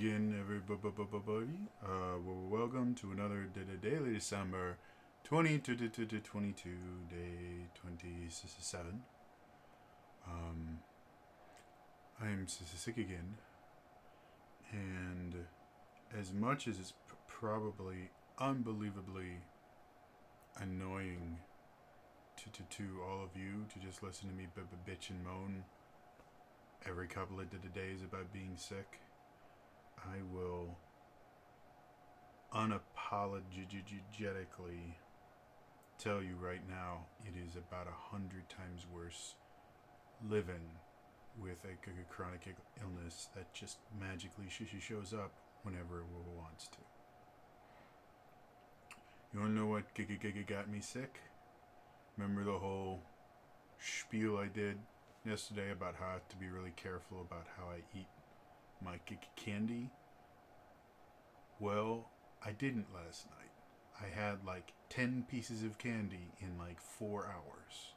again, everybody. Welcome to another Daily December 2022, day 27. I'm sick again, and as much as it's probably unbelievably annoying to all of you to just listen to me bitch and moan every couple of days about being sick, I will unapologetically tell you right now it is about 100 times worse living with a chronic illness that just magically shows up whenever it wants to. You want to know what got me sick? Remember the whole spiel I did yesterday about how I have to be really careful about how I eat my candy? Well, I didn't last night. I had like 10 pieces of candy in like 4 hours.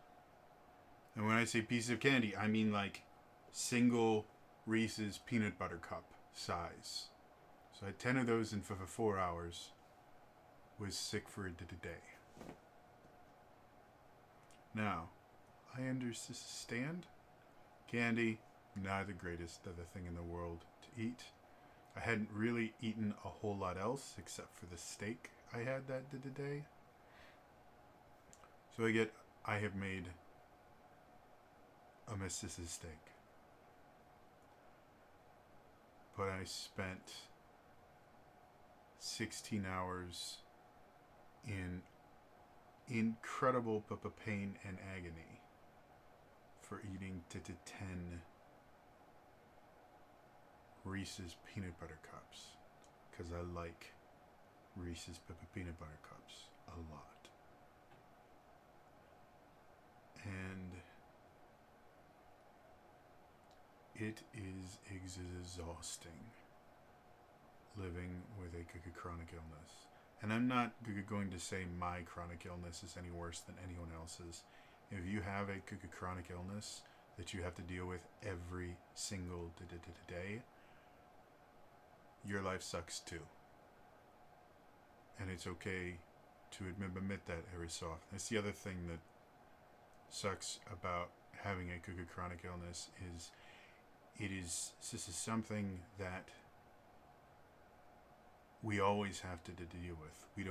And when I say pieces of candy, I mean like single Reese's peanut butter cup size. So I had 10 of those in for 4 hours. Was sick for a day. Now, I understand candy, not the greatest other thing in the world to eat. I hadn't really eaten a whole lot else except for the steak I had that day. So I have made a Mrs. steak. But I spent 16 hours in incredible pain and agony for eating 10 Reese's peanut butter cups, because I like Reese's peanut butter cups a lot. And it is exhausting living with a chronic illness. And I'm not going to say my chronic illness is any worse than anyone else's. If you have a chronic illness that you have to deal with every single day, your life sucks too. And it's okay to admit that every so often. That's the other thing that sucks about having a chronic illness is this is something that we always have to deal with. We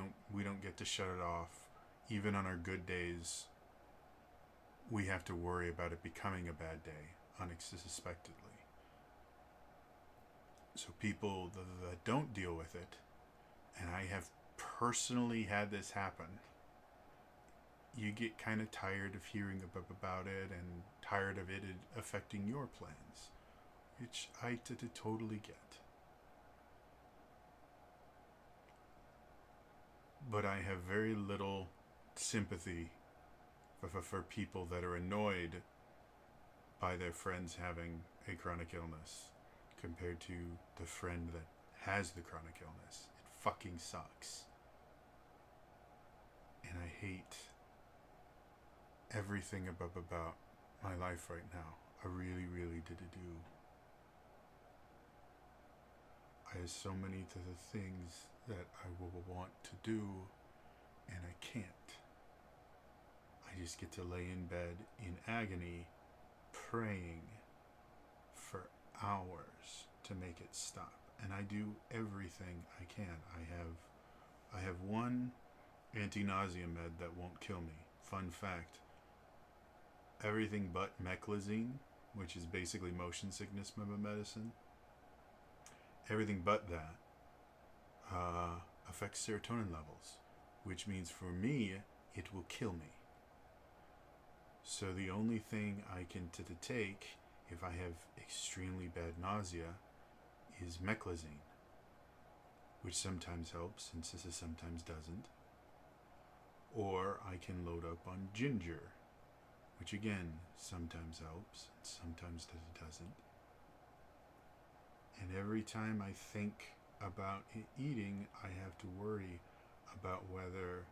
don't get to shut it off. Even on our good days, we have to worry about it becoming a bad day unexpectedly. So people that don't deal with it, and I have personally had this happen, you get kind of tired of hearing about it and tired of it affecting your plans, which I totally get. But I have very little sympathy for people that are annoyed by their friends having a chronic illness compared to the friend that has the chronic illness. It fucking sucks. And I hate everything about my life right now. I really do. I have so many things that I will want to do, and I can't. I just get to lay in bed in agony, praying for hours to make it stop. And I do everything I can. I have one anti-nausea med that won't kill me. Fun fact, everything but meclizine, which is basically motion sickness medicine, everything but that affects serotonin levels, which means for me, it will kill me. So the only thing I can take if I have extremely bad nausea is meclizine, which sometimes helps and sometimes doesn't. Or I can load up on ginger, which again sometimes helps and sometimes doesn't. And every time I think about eating, I have to worry about whether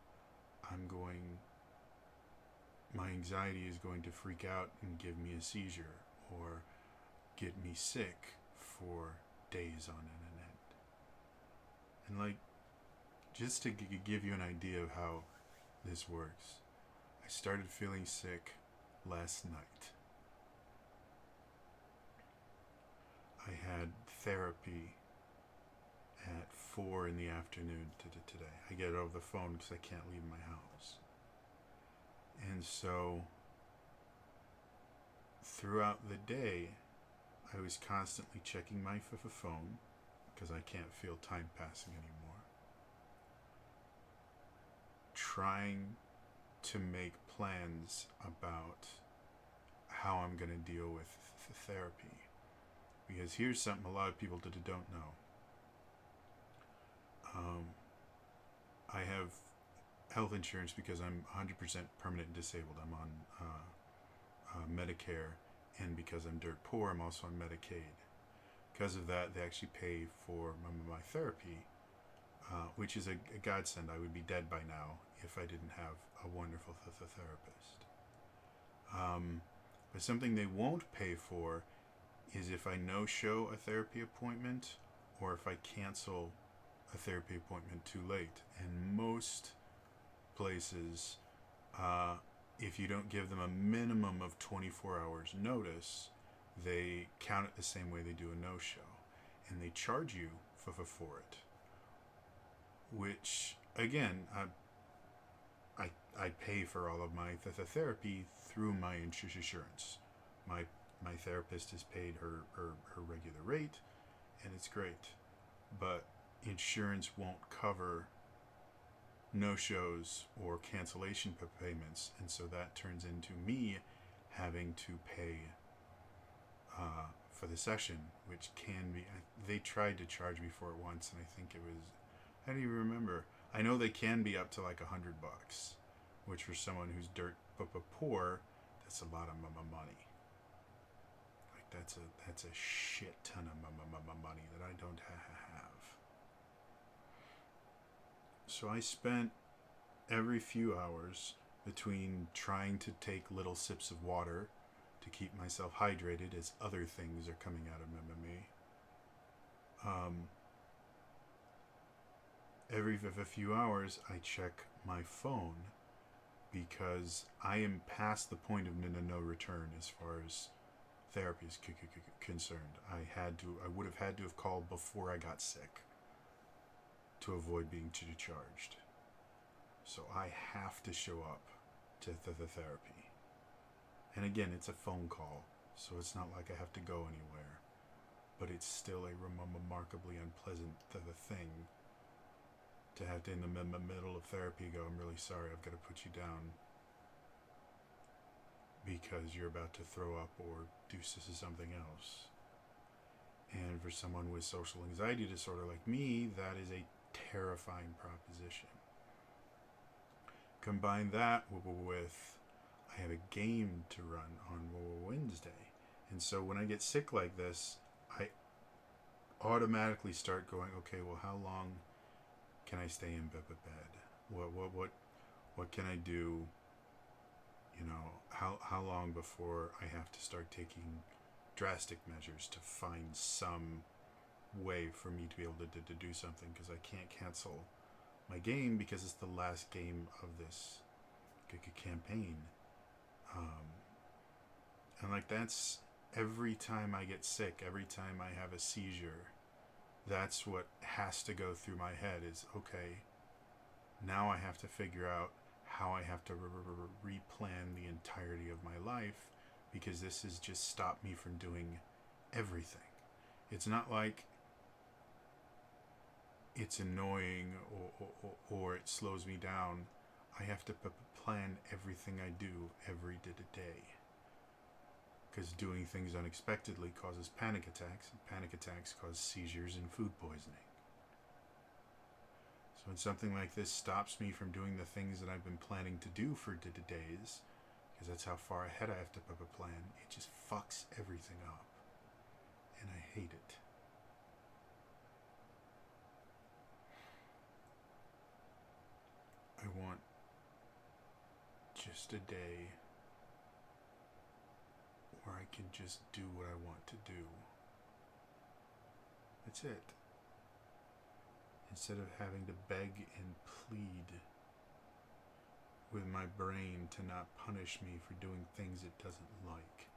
my anxiety is going to freak out and give me a seizure or get me sick for days on end. And like, just to give you an idea of how this works, I started feeling sick last night. I had therapy at 4 in the afternoon today. I get it over the phone because I can't leave my house. And so throughout the day, I was constantly checking my phone because I can't feel time passing anymore. Trying to make plans about how I'm going to deal with therapy. Because here's something a lot of people don't know. I have health insurance because I'm 100% permanent disabled. I'm on Medicare, and because I'm dirt poor, I'm also on Medicaid. Because of that, they actually pay for my therapy, which is a godsend. I would be dead by now if I didn't have a wonderful therapist. But something they won't pay for is if I no-show a therapy appointment or if I cancel a therapy appointment too late. And most places, if you don't give them a minimum of 24 hours notice, they count it the same way they do a no-show. And they charge you for it. Which, again, I pay for all of my therapy through my insurance. My therapist is paid her regular rate, and it's great. But insurance won't cover no-shows or cancellation payments, and so that turns into me having to pay for the session, which can be... They tried to charge me for it once, and I think it was... I don't even remember. I know they can be up to like $100, which for someone who's dirt poor, that's a lot of money. Like that's a shit ton of money that I don't have. So I spent every few hours between trying to take little sips of water to keep myself hydrated as other things are coming out of me. Every few hours I check my phone because I am past the point of no return as far as therapy is concerned. I would have had to have called before I got sick to avoid being charged. So I have to show up to the therapy. And again, it's a phone call, so it's not like I have to go anywhere. But it's still a remarkably unpleasant thing to have to, in the middle of therapy, go, I'm really sorry, I've got to put you down because you're about to throw up or do something else. And for someone with social anxiety disorder like me, that is a terrifying proposition. Combine that with I have a game to run on Wednesday. And so when I get sick like this, I automatically start going, okay, well, how long can I stay in bed? What can I do? You know, how long before I have to start taking drastic measures to find some way for me to be able to do something, because I can't cancel my game because it's the last game of this campaign. And like, that's every time I get sick, every time I have a seizure, that's what has to go through my head is, okay, now I have to figure out how I have to replan the entirety of my life, because this has just stopped me from doing everything. It's not like it's annoying or it slows me down. I have to plan everything I do every day. Because doing things unexpectedly causes panic attacks, and panic attacks cause seizures and food poisoning. So when something like this stops me from doing the things that I've been planning to do for days, because that's how far ahead I have to plan, it just fucks everything up. And I hate it. I want just a day where I can just do what I want to do. That's it. instead of having to beg and plead with my brain to not punish me for doing things it doesn't like.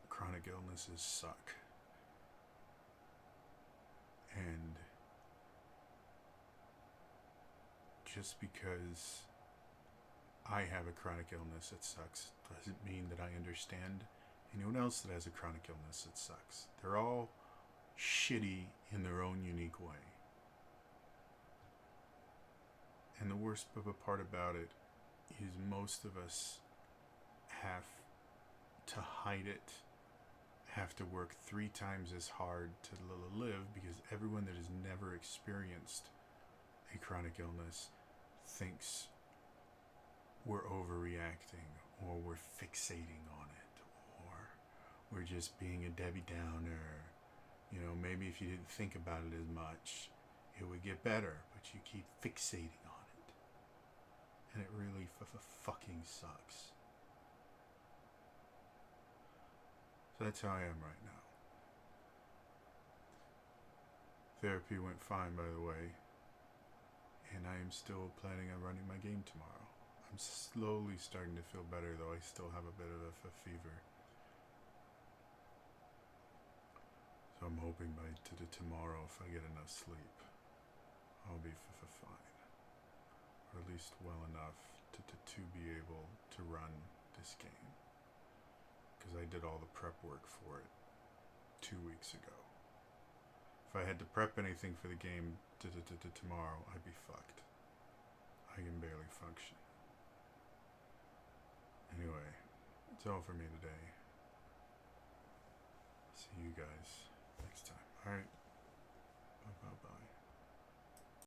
Chronic illnesses suck. And just because I have a chronic illness that sucks doesn't mean that I understand anyone else that has a chronic illness that sucks. They're all shitty in their own unique way. And the worst part about it is most of us have to hide it, have to work 3 times as hard to live, because everyone that has never experienced a chronic illness thinks we're overreacting, or we're fixating on it, or we're just being a Debbie Downer. You know, maybe if you didn't think about it as much, it would get better, but you keep fixating on it. And it really fucking sucks. So that's how I am right now. Therapy went fine, by the way. And I am still planning on running my game tomorrow. I'm slowly starting to feel better, though I still have a bit of a fever. So I'm hoping by tomorrow, if I get enough sleep, I'll be fine. Or at least well enough to be able to run this game. Because I did all the prep work for it 2 weeks ago. If I had to prep anything for the game tomorrow, I'd be fucked. I can barely function. Anyway, that's all for me today. See you guys next time. Alright.